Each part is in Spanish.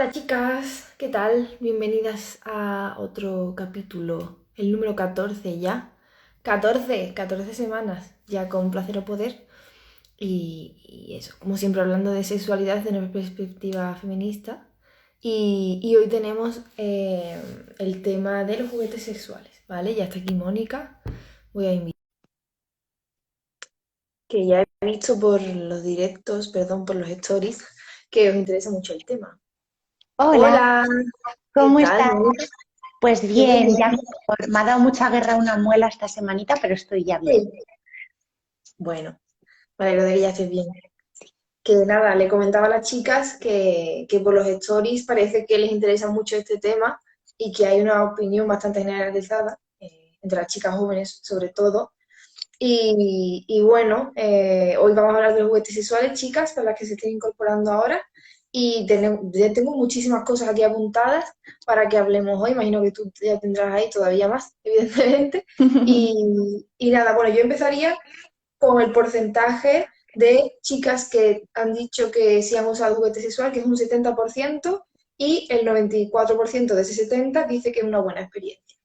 Hola chicas, ¿qué tal? Bienvenidas a otro capítulo, el número 14 ya. 14 semanas ya con Placer o Poder. Y eso, como siempre hablando de sexualidad desde una perspectiva feminista. Y hoy tenemos el tema de los juguetes sexuales, ¿vale? Ya está aquí Mónica. Voy a invitar. Que ya he visto por los directos, perdón, por los stories, que os interesa mucho el tema. Hola, Hola, ¿qué ¿cómo tal, estás? Mónica? Pues Yo muy bien, ya bien. me ha dado mucha guerra una muela esta semanita, pero estoy ya bien. Sí. Bueno, me alegro de que ya estés bien. Que nada, le comentaba a las chicas que por los stories parece que les interesa mucho este tema y que hay una opinión bastante generalizada entre las chicas jóvenes sobre todo. Y bueno, hoy vamos a hablar de los juguetes sexuales, chicas, para las que se estén incorporando ahora. Y ya tengo muchísimas cosas aquí apuntadas para que hablemos hoy. Imagino que tú ya tendrás ahí todavía más, evidentemente. Y nada, bueno, yo empezaría con el porcentaje de chicas que han dicho que sí han usado juguete sexual, que es un 70%, y el 94% de ese 70% dice que es una buena experiencia.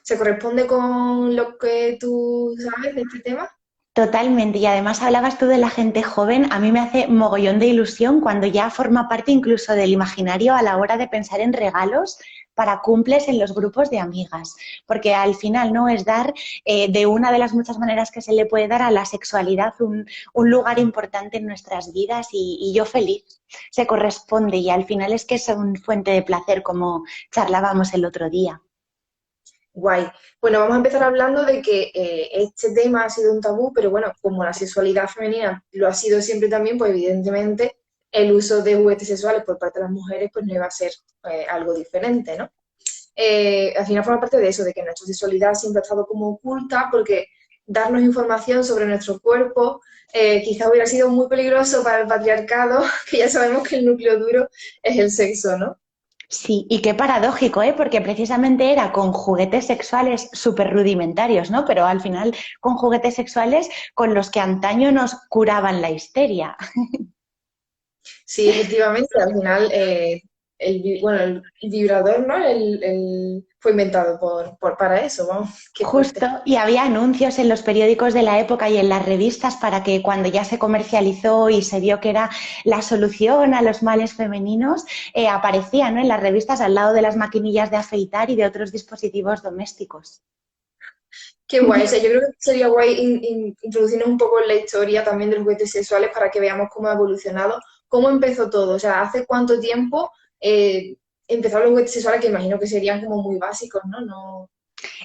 ¿Se corresponde con lo que tú sabes de este tema? Totalmente, y además hablabas tú de la gente joven, a mí me hace mogollón de ilusión cuando ya forma parte incluso del imaginario a la hora de pensar en regalos para cumples en los grupos de amigas, porque al final no es dar de una de las muchas maneras que se le puede dar a la sexualidad un lugar importante en nuestras vidas y yo feliz, se corresponde y al final es que es una fuente de placer como charlábamos el otro día. Guay. Bueno, vamos a empezar hablando de que este tema ha sido un tabú, pero bueno, como la sexualidad femenina lo ha sido siempre también, pues evidentemente el uso de juguetes sexuales por parte de las mujeres pues no iba a ser algo diferente, ¿no? Al final forma parte de eso, de que nuestra sexualidad siempre ha estado como oculta, porque darnos información sobre nuestro cuerpo quizá hubiera sido muy peligroso para el patriarcado, que ya sabemos que el núcleo duro es el sexo, ¿no? Sí, y qué paradójico, ¿eh? Porque precisamente era con juguetes sexuales súper rudimentarios, ¿no? Pero al final con juguetes sexuales con los que antaño nos curaban la histeria. Sí, efectivamente, al final bueno, el vibrador, ¿no? Fue inventado para eso, vamos, qué Justo, fuerte. y había anuncios en los periódicos de la época y en las revistas para que cuando ya se comercializó y se vio que era la solución a los males femeninos, aparecía, ¿no? En las revistas al lado de las maquinillas de afeitar y de otros dispositivos domésticos. Qué guay, o sea, yo creo que sería guay introducirnos un poco en la historia también de los juguetes sexuales para que veamos cómo ha evolucionado, cómo empezó todo, o sea, hace cuánto tiempo empezaron los juguetes sexuales que imagino que serían como muy básicos, ¿no? No.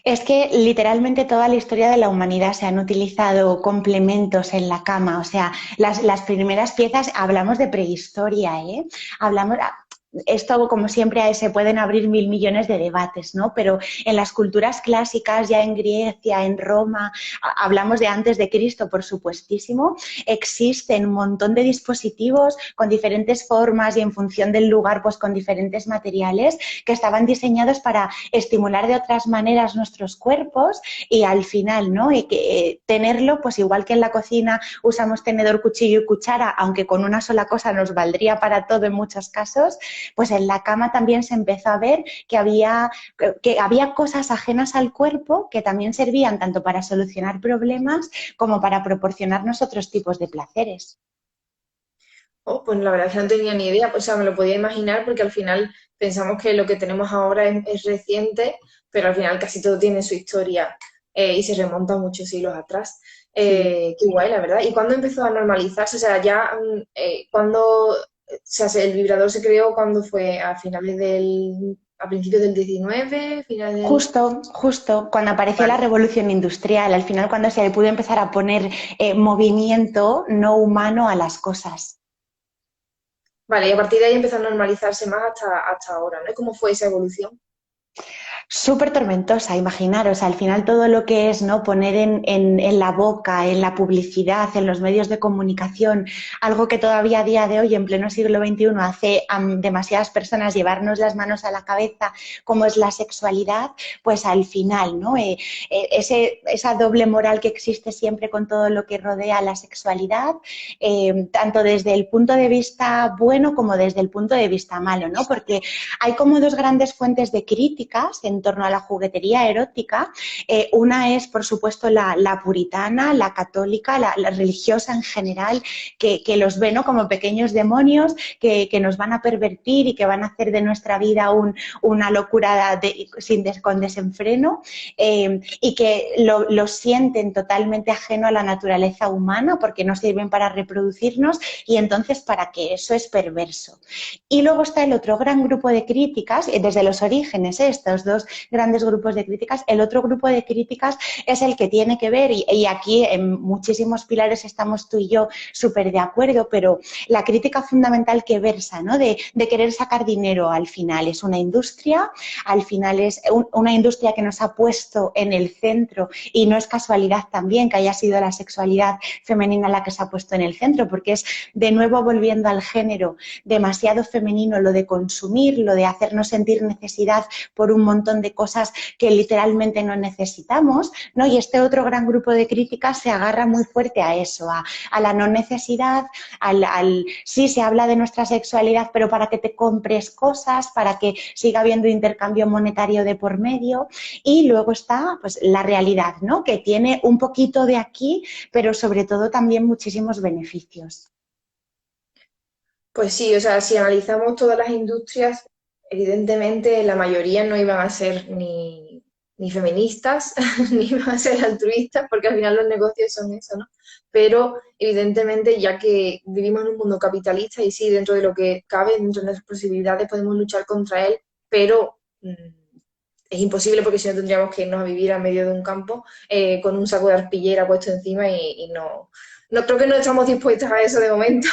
Es que literalmente toda la historia de la humanidad se han utilizado complementos en la cama, o sea, las primeras piezas, hablamos de prehistoria, ¿eh? Hablamos, esto como siempre se pueden abrir mil millones de debates, ¿no? Pero en las culturas clásicas, ya en Grecia, en Roma, hablamos de antes de Cristo, por supuestísimo, existen un montón de dispositivos con diferentes formas y en función del lugar, pues con diferentes materiales que estaban diseñados para estimular de otras maneras nuestros cuerpos y al final, ¿no? Y que, tenerlo, pues igual que en la cocina usamos tenedor, cuchillo y cuchara, aunque con una sola cosa nos valdría para todo en muchos casos, pues en la cama también se empezó a ver que había cosas ajenas al cuerpo que también servían tanto para solucionar problemas como para proporcionarnos otros tipos de placeres. Oh, pues la verdad es que no tenía ni idea, o sea, me lo podía imaginar porque al final pensamos que lo que tenemos ahora es reciente, pero al final casi todo tiene su historia y se remonta muchos siglos atrás. Sí. Qué guay, la verdad. ¿Y cuándo empezó a normalizarse? O sea, ya, cuando, o sea, el vibrador se creó cuando fue a principios del 19, finales del... Justo, cuando apareció la Vale, revolución industrial, al final cuando se le pudo empezar a poner movimiento no humano a las cosas. vale, y a partir de ahí empezó a normalizarse más hasta ahora, ¿no? ¿Cómo fue esa evolución? Súper tormentosa, imaginaros, al final todo lo que es, ¿no? Poner en la boca, en la publicidad, en los medios de comunicación, algo que todavía a día de hoy, en pleno siglo XXI, hace a demasiadas personas llevarnos las manos a la cabeza, como es la sexualidad, pues al final, ¿no? Esa doble moral que existe siempre con todo lo que rodea la sexualidad, tanto desde el punto de vista bueno como desde el punto de vista malo, ¿no? Porque hay como dos grandes fuentes de críticas en torno a la juguetería erótica. Una es, por supuesto, la puritana, la católica, la religiosa en general, que los ve, ¿no? Como pequeños demonios que nos van a pervertir y que van a hacer de nuestra vida una locura con desenfreno, y que lo sienten totalmente ajeno a la naturaleza humana porque no sirven para reproducirnos y entonces para que eso es perverso. Y luego está el otro gran grupo de críticas, desde los orígenes, estos dos grandes grupos de críticas, el otro grupo de críticas es el que tiene que ver, y aquí en muchísimos pilares estamos tú y yo súper de acuerdo, pero la crítica fundamental que versa, ¿no? de querer sacar dinero al final. Es una industria, al final es una industria que nos ha puesto en el centro y no es casualidad también que haya sido la sexualidad femenina la que se ha puesto en el centro, porque es de nuevo volviendo al género demasiado femenino lo de consumir, lo de hacernos sentir necesidad por un montón de cosas que literalmente no necesitamos, ¿no? Y este otro gran grupo de críticas se agarra muy fuerte a eso, a la no necesidad, sí se habla de nuestra sexualidad, pero para que te compres cosas, para que siga habiendo intercambio monetario de por medio. Y luego está pues la realidad, ¿no? Que tiene un poquito de aquí, pero sobre todo también muchísimos beneficios. Pues sí, o sea, si analizamos todas las industrias, evidentemente la mayoría no iban a ser ni feministas, ni iban a ser altruistas, porque al final los negocios son eso, ¿no? Pero evidentemente, ya que vivimos en un mundo capitalista y sí, dentro de lo que cabe, dentro de nuestras posibilidades, podemos luchar contra él, pero es imposible porque si no tendríamos que irnos a vivir a medio de un campo con un saco de arpillera puesto encima y no creo que no estamos dispuestos a eso de momento.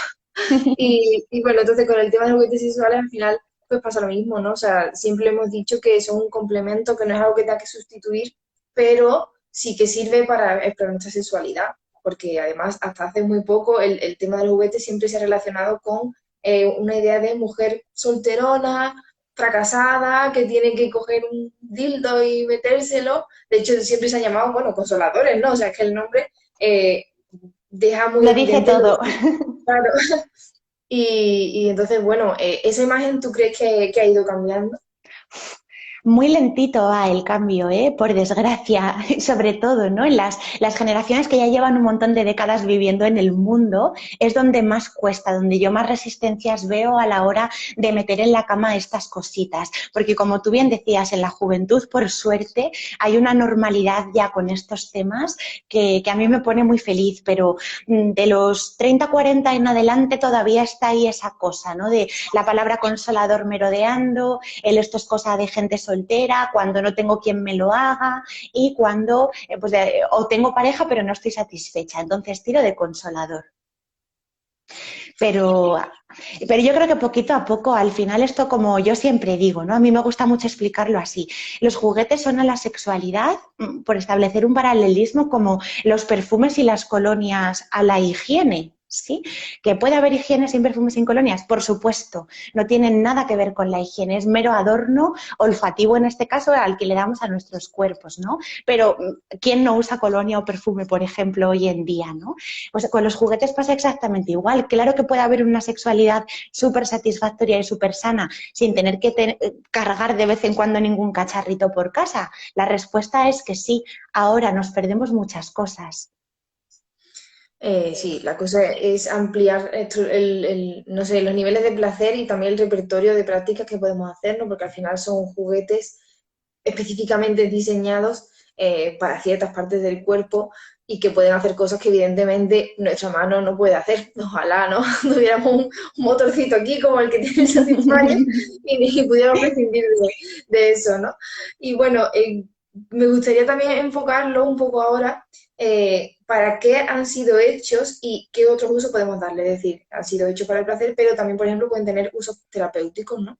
Y bueno, entonces con el tema de los juguetes sexuales al final pues pasa lo mismo, ¿no? O sea, siempre hemos dicho que son un complemento, que no es algo que tenga que sustituir, pero sí que sirve para explorar nuestra sexualidad, porque además hasta hace muy poco el tema de los juguetes siempre se ha relacionado con una idea de mujer solterona, fracasada, que tiene que coger un dildo y metérselo. De hecho, siempre se ha llamado, bueno, consoladores, ¿no? O sea, es que el nombre deja muy Lo dice evidente lo todo. que... Claro, y entonces, bueno, esa imagen tú crees que ha ido cambiando. Muy lentito va el cambio, ¿eh? Por desgracia, sobre todo, ¿no? En las generaciones que ya llevan un montón de décadas viviendo en el mundo, es donde más cuesta, donde yo más resistencias veo a la hora de meter en la cama estas cositas. Porque como tú bien decías, en la juventud, por suerte, hay una normalidad ya con estos temas que a mí me pone muy feliz, pero de los 30, 40 en adelante todavía está ahí esa cosa, ¿no? De la palabra consolador merodeando, esto es cosa de gente soltera, cuando no tengo quien me lo haga y cuando o tengo pareja pero no estoy satisfecha, entonces tiro de consolador. Pero, pero yo creo que poquito a poco, al final esto como yo siempre digo, ¿no? A mí me gusta mucho explicarlo así. Los juguetes son a la sexualidad, por establecer un paralelismo, como los perfumes y las colonias a la higiene. ¿Sí? ¿Que puede haber higiene sin perfumes, sin colonias? Por supuesto, no tienen nada que ver con la higiene, es mero adorno olfativo en este caso al que le damos a nuestros cuerpos, ¿no? Pero ¿quién no usa colonia o perfume, por ejemplo, hoy en día, ¿no? Pues con los juguetes pasa exactamente igual. Claro que puede haber una sexualidad súper satisfactoria y súper sana sin tener que cargar de vez en cuando ningún cacharrito por casa. La respuesta es que sí, ahora nos perdemos muchas cosas. Sí, la cosa es ampliar no sé, los niveles de placer y también el repertorio de prácticas que podemos hacer, ¿no? Porque al final son juguetes específicamente diseñados para ciertas partes del cuerpo y que pueden hacer cosas que evidentemente nuestra mano no puede hacer. Ojalá, ¿no? Tuviéramos un motorcito aquí como el que tiene el Satisfyer y pudiéramos prescindir de eso, ¿no? Y bueno, me gustaría también enfocarlo un poco ahora para qué han sido hechos y qué otros usos podemos darle. Es decir, han sido hechos para el placer, pero también, por ejemplo, pueden tener usos terapéuticos, ¿no?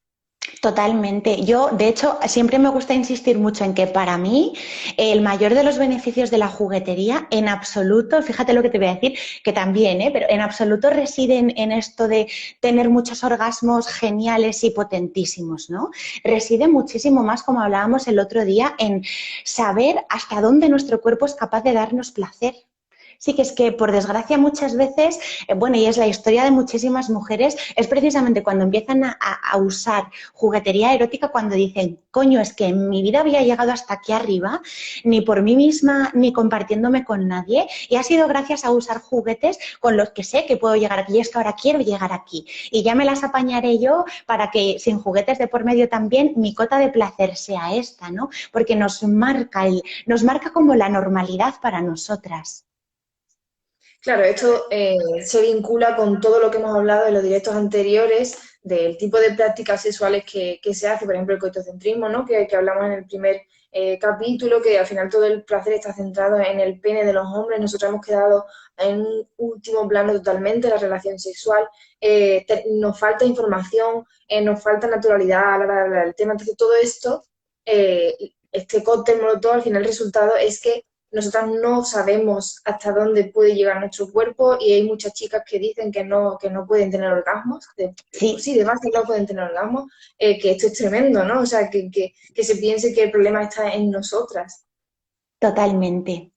Totalmente. Yo, de hecho, siempre me gusta insistir mucho en que para mí el mayor de los beneficios de la juguetería, en absoluto, fíjate lo que te voy a decir, que también, pero en absoluto reside en esto de tener muchos orgasmos geniales y potentísimos, ¿no? Reside muchísimo más, como hablábamos el otro día, en saber hasta dónde nuestro cuerpo es capaz de darnos placer. Sí, que es que por desgracia muchas veces, bueno, y es la historia de muchísimas mujeres, es precisamente cuando empiezan a usar juguetería erótica cuando dicen, coño, es que en mi vida había llegado hasta aquí arriba, ni por mí misma, ni compartiéndome con nadie, y ha sido gracias a usar juguetes con los que sé que puedo llegar aquí, y es que ahora quiero llegar aquí, y ya me las apañaré yo para que sin juguetes de por medio también mi cota de placer sea esta, ¿no? Porque nos marca como la normalidad para nosotras. Claro, esto se vincula con todo lo que hemos hablado en los directos anteriores del tipo de prácticas sexuales que se hace, por ejemplo, el coitocentrismo, ¿no? Que hablamos en el primer capítulo, que al final todo el placer está centrado en el pene de los hombres. Nosotros hemos quedado en un último plano totalmente la relación sexual. Nos falta información, nos falta naturalidad a la hora de hablar del tema. Entonces, todo esto, eh, este cóctel molotov, al final el resultado es que nosotras no sabemos hasta dónde puede llegar nuestro cuerpo y hay muchas chicas que dicen que no pueden tener orgasmos, pues Sí, sí, demás que no pueden tener orgasmos, que esto es tremendo, ¿no? O sea, que se piense que el problema está en nosotras. totalmente.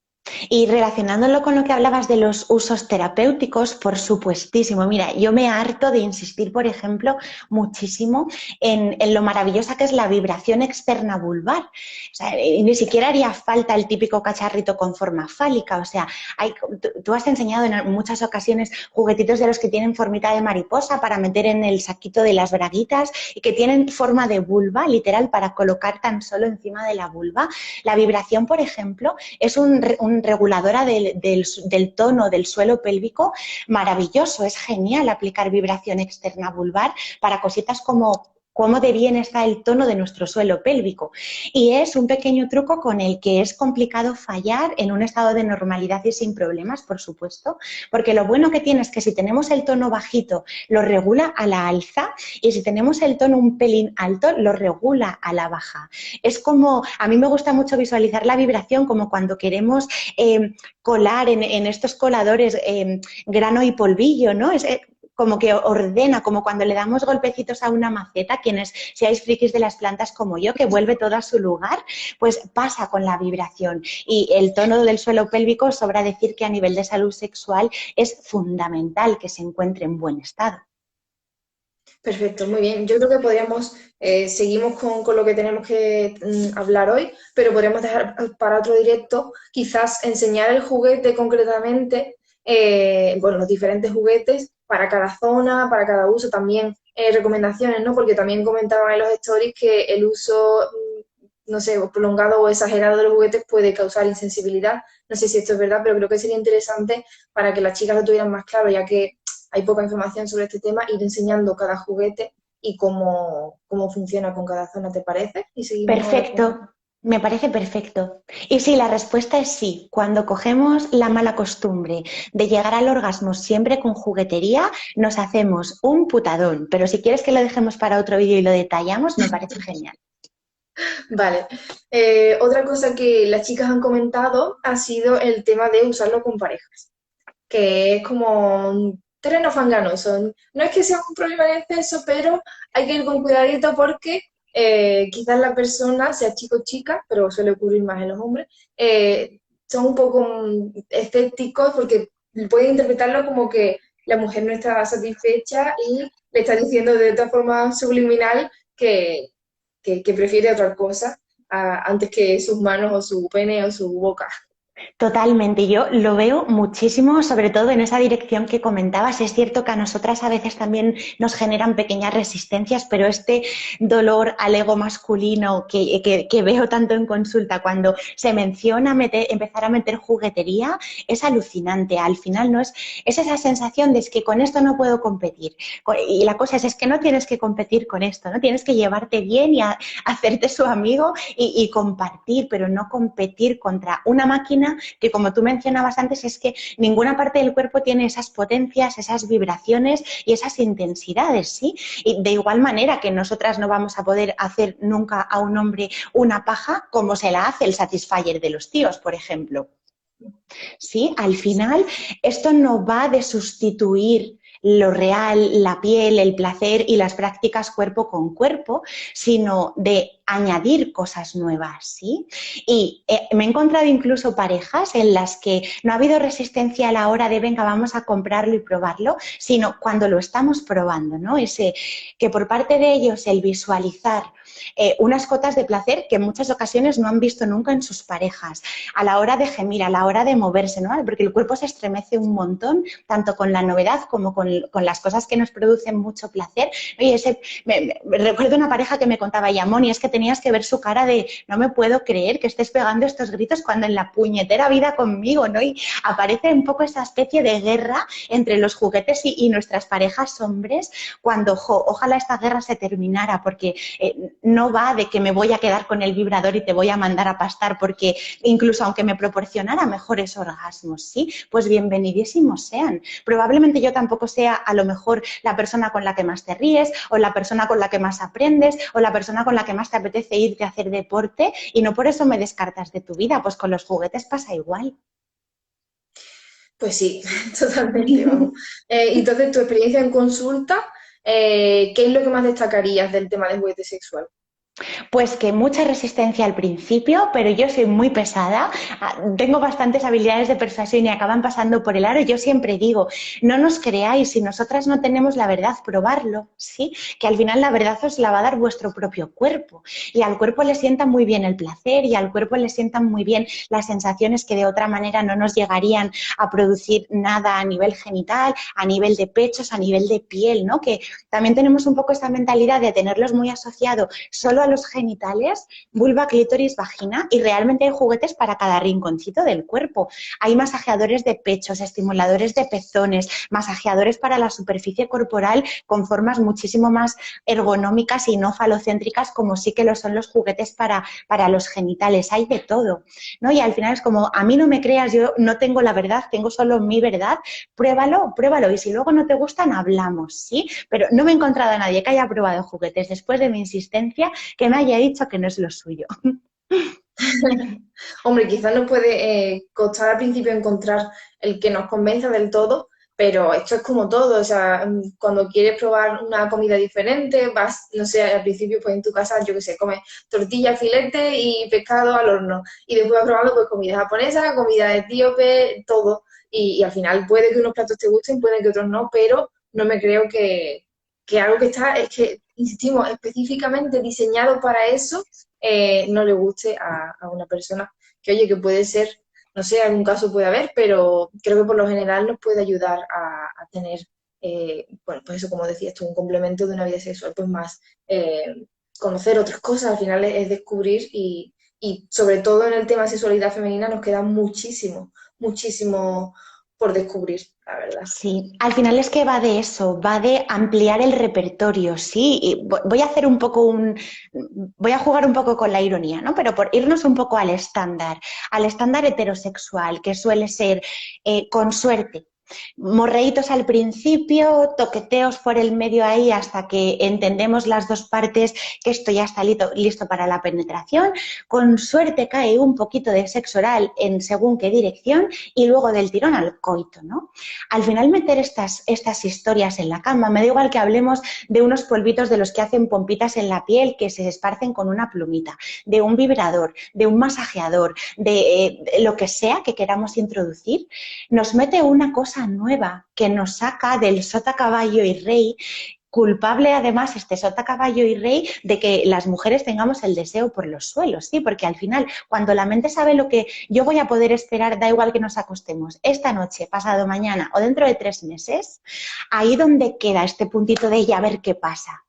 Y relacionándolo con lo que hablabas de los usos terapéuticos, por supuestísimo. Mira, yo me harto de insistir, por ejemplo, muchísimo en lo maravillosa que es la vibración externa vulvar. O sea, ni siquiera haría falta el típico cacharrito con forma fálica. O sea, tú has enseñado en muchas ocasiones juguetitos de los que tienen formita de mariposa para meter en el saquito de las braguitas y que tienen forma de vulva, literal, para colocar tan solo encima de la vulva. La vibración, por ejemplo, es un reguladora del tono del suelo pélvico maravilloso. Es genial aplicar vibración externa vulvar para cositas como cómo de bien está el tono de nuestro suelo pélvico. Y es un pequeño truco con el que es complicado fallar en un estado de normalidad y sin problemas, por supuesto, porque lo bueno que tiene es que si tenemos el tono bajito, lo regula a la alza y si tenemos el tono un pelín alto, lo regula a la baja. Es como, a mí me gusta mucho visualizar la vibración como cuando queremos colar en estos coladores grano y polvillo, ¿no? Es como que ordena, como cuando le damos golpecitos a una maceta, quienes seáis frikis de las plantas como yo, que vuelve todo a su lugar, pues pasa con la vibración. Y el tono del suelo pélvico, sobra decir que a nivel de salud sexual es fundamental que se encuentre en buen estado. Perfecto, muy bien. Yo creo que podríamos, seguimos con lo que tenemos que hablar hoy, pero podríamos dejar para otro directo, quizás enseñar el juguete concretamente, bueno, los diferentes juguetes para cada zona, para cada uso, también recomendaciones, ¿no? Porque también comentaban en los stories que el uso, no sé, prolongado o exagerado de los juguetes puede causar insensibilidad. No sé si esto es verdad, pero creo que sería interesante para que las chicas lo tuvieran más claro, ya que hay poca información sobre este tema, ir enseñando cada juguete y cómo funciona con cada zona, ¿te parece? Y seguimos ahora con... Perfecto, me parece perfecto. Y sí, la respuesta es sí. Cuando cogemos la mala costumbre de llegar al orgasmo siempre con juguetería, nos hacemos un putadón. Pero si quieres que lo dejemos para otro vídeo y lo detallamos, me parece genial. Vale. Otra cosa que las chicas han comentado ha sido el tema de usarlo con parejas, que es como un terreno fanganoso. No es que sea un problema en exceso, pero hay que ir con cuidadito porque quizás la persona, sea chico o chica, pero suele ocurrir más en los hombres, son un poco escépticos porque pueden interpretarlo como que la mujer no está satisfecha y le está diciendo de otra forma subliminal que, que prefiere otra cosa antes que sus manos o su pene o su boca. Totalmente, yo lo veo muchísimo, sobre todo en esa dirección que comentabas. Es cierto que a nosotras a veces también nos generan pequeñas resistencias, pero este dolor al ego masculino que veo tanto en consulta cuando se menciona empezar a meter juguetería es alucinante. Al final no es esa sensación de que con esto no puedo competir. Y la cosa es que no tienes que competir con esto, ¿no? Tienes que llevarte bien y hacerte su amigo y compartir, pero no competir contra una máquina femenina, que como tú mencionabas antes, es que ninguna parte del cuerpo tiene esas potencias, esas vibraciones y esas intensidades, ¿sí? Y de igual manera que nosotras no vamos a poder hacer nunca a un hombre una paja como se la hace el Satisfyer de los tíos, por ejemplo. ¿Sí? Al final, esto no va de sustituir lo real, la piel, el placer y las prácticas cuerpo con cuerpo, sino de añadir cosas nuevas, ¿sí? Y me he encontrado incluso parejas en las que no ha habido resistencia a la hora de venga, vamos a comprarlo y probarlo, sino cuando lo estamos probando, ¿no? Ese que por parte de ellos el visualizar unas cotas de placer que en muchas ocasiones no han visto nunca en sus parejas, a la hora de gemir, a la hora de moverse, ¿no? Porque el cuerpo se estremece un montón, tanto con la novedad como con las cosas que nos producen mucho placer. Oye, me recuerdo una pareja que me contaba, ya, Moni, es que tenías que ver su cara de no me puedo creer que estés pegando estos gritos cuando en la puñetera vida conmigo, ¿no? Y aparece un poco esa especie de guerra entre los juguetes y nuestras parejas hombres cuando, ojalá esta guerra se terminara, porque no va de que me voy a quedar con el vibrador y te voy a mandar a pastar, porque incluso aunque me proporcionara mejores orgasmos, ¿sí? Pues bienvenidísimos sean. Probablemente yo tampoco sea a lo mejor la persona con la que más te ríes o la persona con la que más aprendes o la persona con la que más te apetece irte a hacer deporte y no por eso me descartas de tu vida, pues con los juguetes pasa igual. Pues sí, totalmente, vamos. Entonces, tu experiencia en consulta, ¿qué es lo que más destacarías del tema de juguete sexual? Pues que mucha resistencia al principio, pero yo soy muy pesada, tengo bastantes habilidades de persuasión y acaban pasando por el aro. Yo siempre digo, no nos creáis, si nosotras no tenemos la verdad, probarlo, ¿sí? Que al final la verdad os la va a dar vuestro propio cuerpo y al cuerpo le sienta muy bien el placer y al cuerpo le sientan muy bien las sensaciones que de otra manera no nos llegarían a producir nada a nivel genital, a nivel de pechos, a nivel de piel, ¿no? Que también tenemos un poco esta mentalidad de tenerlos muy asociado solo a los genitales, vulva, clítoris, vagina, y realmente hay juguetes para cada rinconcito del cuerpo. Hay masajeadores de pechos, estimuladores de pezones, masajeadores para la superficie corporal con formas muchísimo más ergonómicas y no falocéntricas como sí que lo son los juguetes para los genitales. Hay de todo, ¿no? Y al final es como, a mí no me creas, yo no tengo la verdad, tengo solo mi verdad, pruébalo, pruébalo y si luego no te gustan, hablamos, ¿sí? Pero no me he encontrado a nadie que haya probado juguetes después de mi insistencia que me haya dicho que no es lo suyo. Hombre, quizás nos puede costar al principio encontrar el que nos convenza del todo, pero esto es como todo, o sea, cuando quieres probar una comida diferente, vas, no sé, al principio pues en tu casa, yo qué sé, comes tortilla, filete y pescado al horno, y después vas probando pues comida japonesa, comida etíope, todo, y al final puede que unos platos te gusten, puede que otros no, pero no me creo que algo que está, es que, insistimos, específicamente diseñado para eso, no le guste a una persona. Que oye, que puede ser, no sé, algún caso puede haber, pero creo que por lo general nos puede ayudar a tener, bueno, pues eso, como decías tú, un complemento de una vida sexual, pues más conocer otras cosas, al final es descubrir y sobre todo en el tema de sexualidad femenina nos queda muchísimo, muchísimo por descubrir, la verdad. Sí, al final es que va de eso, va de ampliar el repertorio, sí. Y voy a hacer un poco voy a jugar un poco con la ironía, ¿no? Pero por irnos un poco al estándar heterosexual, que suele ser con suerte. Morreitos al principio, toqueteos por el medio ahí hasta que entendemos las dos partes que esto ya está listo para la penetración. Con suerte cae un poquito de sexo oral en según qué dirección y luego del tirón al coito, ¿no? Al final meter estas historias en la cama, me da igual que hablemos de unos polvitos de los que hacen pompitas en la piel que se esparcen con una plumita, de un vibrador, de un masajeador, de lo que sea que queramos introducir, nos mete una cosa nueva que nos saca del sota caballo y rey, culpable además este sota caballo y rey de que las mujeres tengamos el deseo por los suelos, ¿sí? Porque al final cuando la mente sabe lo que yo voy a poder esperar, da igual que nos acostemos esta noche, pasado mañana o dentro de 3 meses, ahí donde queda este puntito de ya ver qué pasa.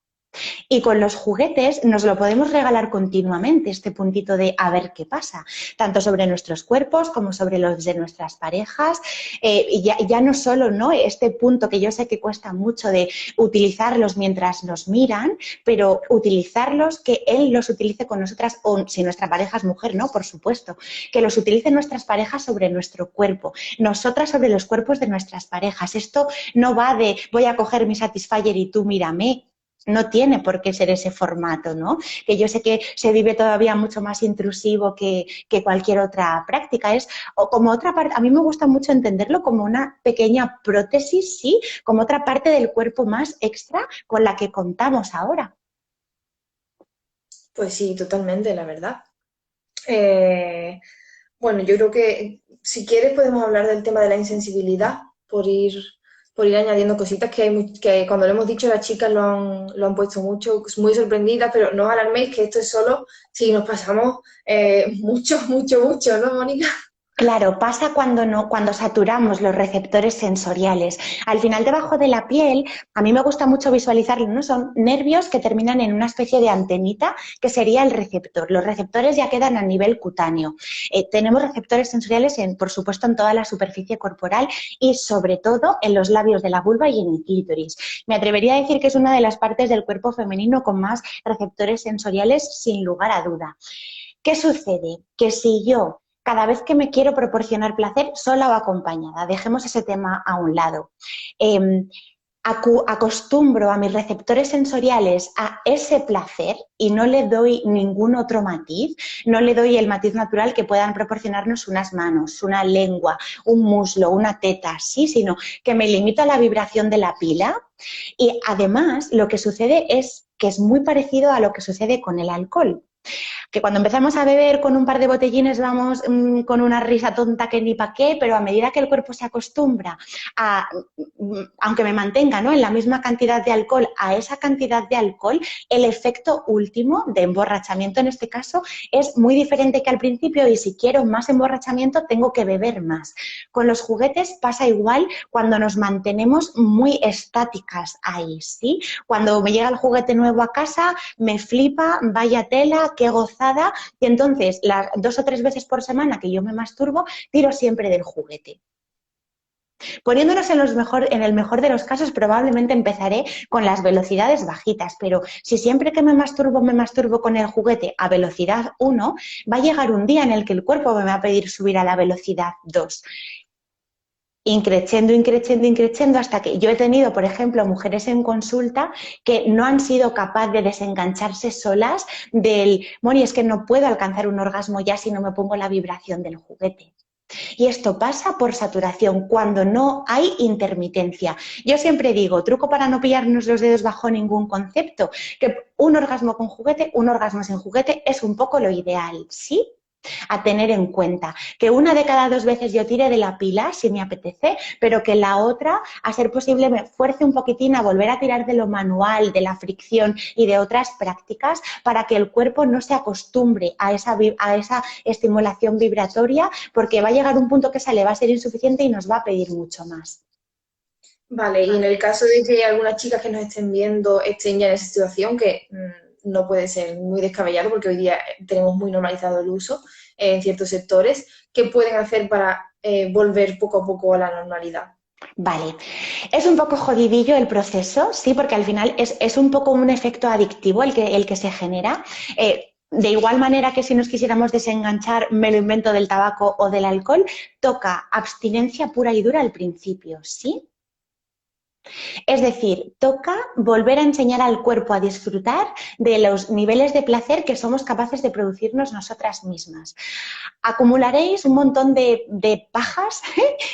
Y con los juguetes nos lo podemos regalar continuamente, este puntito de a ver qué pasa, tanto sobre nuestros cuerpos como sobre los de nuestras parejas. Y ya no solo, ¿no?, este punto que yo sé que cuesta mucho de utilizarlos mientras nos miran, pero utilizarlos, que él los utilice con nosotras, o si nuestra pareja es mujer, ¿no?, por supuesto, que los utilicen nuestras parejas sobre nuestro cuerpo, nosotras sobre los cuerpos de nuestras parejas. Esto no va de voy a coger mi Satisfyer y tú mírame. No tiene por qué ser ese formato, ¿no? Que yo sé que se vive todavía mucho más intrusivo que cualquier otra práctica. Es o como otra parte, a mí me gusta mucho entenderlo como una pequeña prótesis, sí, como otra parte del cuerpo más extra con la que contamos ahora. Pues sí, totalmente, la verdad. Eh, bueno, yo creo que si quieres podemos hablar del tema de la insensibilidad, por ir añadiendo cositas que, que cuando lo hemos dicho las chicas lo han puesto mucho, muy sorprendidas, pero no os alarméis que esto es solo si nos pasamos mucho, mucho, mucho, ¿no, Mónica? Claro, pasa cuando no, cuando saturamos los receptores sensoriales. Al final, debajo de la piel, a mí me gusta mucho visualizarlo, ¿no? Son nervios que terminan en una especie de antenita, que sería el receptor. Los receptores ya quedan a nivel cutáneo. Tenemos receptores sensoriales, por supuesto, en toda la superficie corporal y, sobre todo, en los labios de la vulva y en el clítoris. Me atrevería a decir que es una de las partes del cuerpo femenino con más receptores sensoriales, sin lugar a duda. ¿Qué sucede? Que si yo cada vez que me quiero proporcionar placer, sola o acompañada, dejemos ese tema a un lado, eh, acostumbro a mis receptores sensoriales a ese placer y no le doy ningún otro matiz, no le doy el matiz natural que puedan proporcionarnos unas manos, una lengua, un muslo, una teta, sí, sino que me limito a la vibración de la pila. Y además lo que sucede es que es muy parecido a lo que sucede con el alcohol, que cuando empezamos a beber con un par de botellines vamos con una risa tonta que ni pa' qué, pero a medida que el cuerpo se acostumbra a, aunque me mantenga, ¿no?, en la misma cantidad de alcohol, a esa cantidad de alcohol, el efecto último de emborrachamiento en este caso es muy diferente que al principio, y si quiero más emborrachamiento tengo que beber más. Con los juguetes pasa igual cuando nos mantenemos muy estáticas ahí, ¿sí? Cuando me llega el juguete nuevo a casa, me flipa, vaya tela, qué gozada, y entonces las 2 o 3 veces por semana que yo me masturbo, tiro siempre del juguete. Poniéndonos en el mejor de los casos, probablemente empezaré con las velocidades bajitas, pero si siempre que me masturbo con el juguete a velocidad 1, va a llegar un día en el que el cuerpo me va a pedir subir a la velocidad 2. Increciendo, increciendo, increciendo, hasta que yo he tenido, por ejemplo, mujeres en consulta que no han sido capaces de desengancharse solas del, Moni, es que no puedo alcanzar un orgasmo ya si no me pongo la vibración del juguete. Y esto pasa por saturación, cuando no hay intermitencia. Yo siempre digo, truco para no pillarnos los dedos bajo ningún concepto, que un orgasmo con juguete, un orgasmo sin juguete es un poco lo ideal, ¿sí? A tener en cuenta que una de cada 2 veces yo tire de la pila si me apetece, pero que la otra, a ser posible, me fuerce un poquitín a volver a tirar de lo manual, de la fricción y de otras prácticas, para que el cuerpo no se acostumbre a esa estimulación vibratoria, porque va a llegar un punto que esa le va a ser insuficiente y nos va a pedir mucho más. Vale, y en el caso de que algunas chicas que nos estén viendo estén ya en esa situación, que no puede ser muy descabellado porque hoy día tenemos muy normalizado el uso en ciertos sectores, ¿qué pueden hacer para volver poco a poco a la normalidad? Vale, es un poco jodidillo el proceso, sí, porque al final es un poco un efecto adictivo el que se genera. De igual manera que si nos quisiéramos desenganchar, me lo invento, del tabaco o del alcohol, toca abstinencia pura y dura al principio, ¿sí? Es decir, toca volver a enseñar al cuerpo a disfrutar de los niveles de placer que somos capaces de producirnos nosotras mismas. Acumularéis un montón de pajas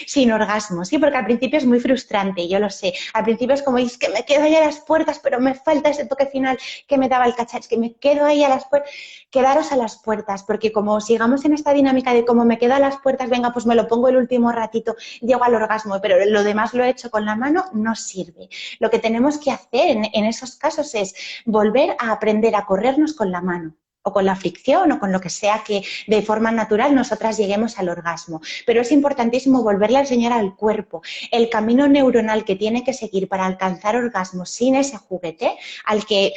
sin orgasmo, ¿sí? Porque al principio es muy frustrante, yo lo sé. Al principio es como, es que me quedo ahí a las puertas, pero me falta ese toque final que me daba el cacharro, es que me quedo ahí a las puertas. Quedaros a las puertas, porque como sigamos en esta dinámica de como me quedo a las puertas, venga, pues me lo pongo el último ratito, llego al orgasmo, pero lo demás lo he hecho con la mano, no sirve. Lo que tenemos que hacer en esos casos es volver a aprender a corrernos con la mano. o con la fricción o con lo que sea que de forma natural nosotras lleguemos al orgasmo. Pero es importantísimo volverle a enseñar al cuerpo el camino neuronal que tiene que seguir para alcanzar orgasmo sin ese juguete, al que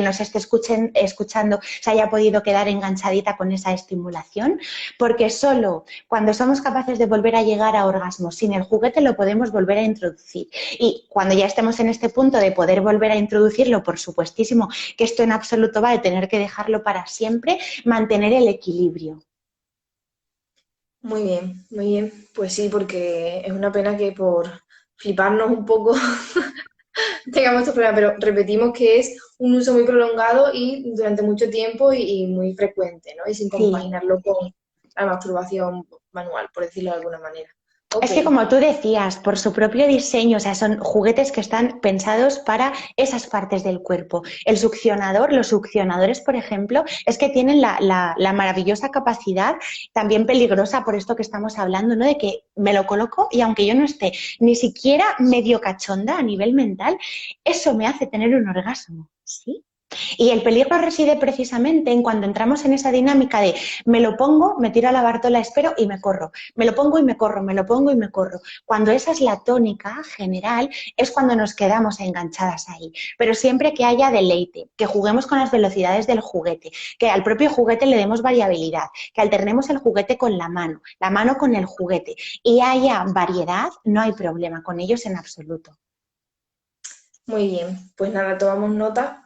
nos esté escuchando se haya podido quedar enganchadita con esa estimulación, porque solo cuando somos capaces de volver a llegar a orgasmo sin el juguete lo podemos volver a introducir. Y cuando ya estemos en este punto de poder volver a introducirlo, por supuestísimo que esto en absoluto va de tener que dejarlo para siempre, mantener el equilibrio. Muy bien, muy bien. Pues sí, porque es una pena que por fliparnos un poco tengamos estos problemas, pero repetimos que es un uso muy prolongado y durante mucho tiempo y muy frecuente, ¿no? Y sin Sí. compaginarlo con la masturbación manual, por decirlo de alguna manera. Ok, Es que como tú decías, por su propio diseño, o sea, son juguetes que están pensados para esas partes del cuerpo. El succionador, los succionadores, por ejemplo, es que tienen la maravillosa capacidad, también peligrosa por esto que estamos hablando, ¿no? De que me lo coloco y aunque yo no esté ni siquiera medio cachonda a nivel mental, eso me hace tener un orgasmo, ¿sí? Y el peligro reside precisamente en cuando entramos en esa dinámica de me lo pongo, me tiro a la Bartola, espero y me corro. Me lo pongo y me corro, me lo pongo y me corro. Cuando esa es la tónica general, es cuando nos quedamos enganchadas ahí. Pero siempre que haya deleite, que juguemos con las velocidades del juguete, que al propio juguete le demos variabilidad, que alternemos el juguete con la mano con el juguete y haya variedad, no hay problema con ellos en absoluto. muy bien. Pues nada, tomamos nota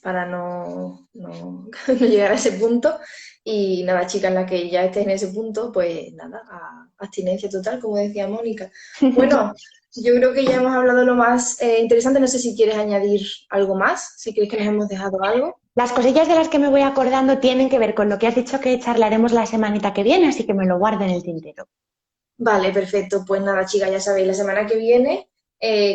para no no llegar a ese punto. Y nada, chicas, en la que ya estés en ese punto, pues nada, abstinencia total, como decía Mónica. Bueno, yo creo que ya hemos hablado lo más interesante. No sé si quieres añadir algo más, si crees que nos hemos dejado algo. Las cosillas de las que me voy acordando tienen que ver con lo que has dicho que charlaremos la semanita que viene, así que me lo guardo en el tintero. Vale, perfecto. Pues nada, chicas, ya sabéis, la semana que viene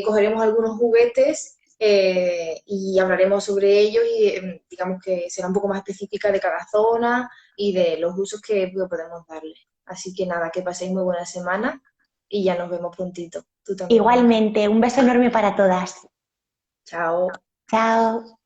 cogeremos algunos juguetes y hablaremos sobre ellos y digamos que será un poco más específica de cada zona y de los usos que podemos darle. Así que nada, que paséis muy buena semana y ya nos vemos prontito. Tú también, Mónica. Igualmente, un beso enorme para todas. Chao. Chao.